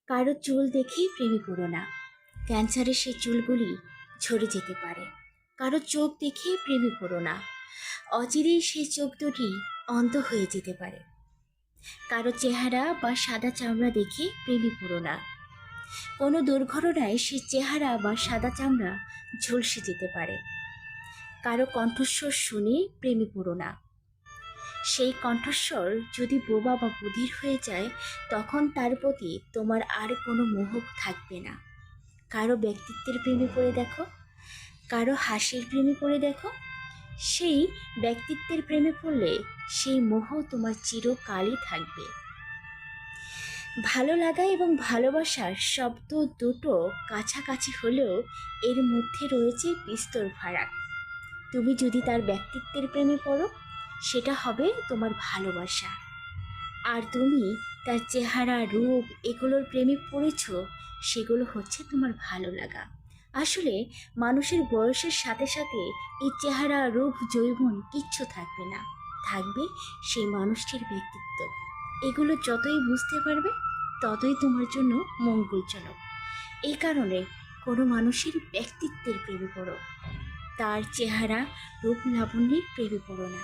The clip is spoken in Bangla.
কারো চুল দেখেই প্রেমে পড়ো না, ক্যান্সারের সেই চুলগুলি ঝরে যেতে পারে। কারো চোখ দেখেই প্রেমে পড়ো না, অচিরেই সেই চোখ দুটি অন্ধ হয়ে যেতে পারে। কারো চেহারা বা সাদা চামড়া দেখে প্রেমে পড়ো না, কোনো দুর্ঘটনায় সেই চেহারা বা সাদা চামড়া ঝলসে যেতে পারে। কারো কণ্ঠস্বর শুনে প্রেমে পড়ো না, সেই কণ্ঠস্বর যদি বোবা বা বধির হয়ে যায়, তখন তার প্রতি তোমার আর কোনো মোহ থাকবে না। কারো ব্যক্তিত্বের প্রেমে পড়ে দেখো, কারো হাসির প্রেমে পড়ে দেখো, সেই ব্যক্তিত্বের প্রেমে পড়লে সেই মোহ তোমার চিরকালই থাকবে। ভালো লাগা এবং ভালোবাসার শব্দ দুটো কাছাকাছি হলেও এর মধ্যে রয়েছে বিস্তর ফারাক। তুমি যদি তার ব্যক্তিত্বের প্রেমে পড়ো, সেটা হবে তোমার ভালোবাসা, আর তুমি তার চেহারা রূপ এগুলোর প্রেমে পড়েছ, সেগুলো হচ্ছে তোমার ভালো লাগা। আসলে মানুষের বয়সের সাথে সাথে এই চেহারা রূপ যৌবন কিচ্ছু থাকবে না, থাকবে সেই মানুষটির ব্যক্তিত্ব। এগুলো যতই বুঝতে পারবে ততই তোমার জন্য মঙ্গলজনক। এই কারণে কোনো মানুষের ব্যক্তিত্বের প্রেমে পড়ো, তার চেহারা রূপ লাবণ্যের প্রেমে পড়ো না।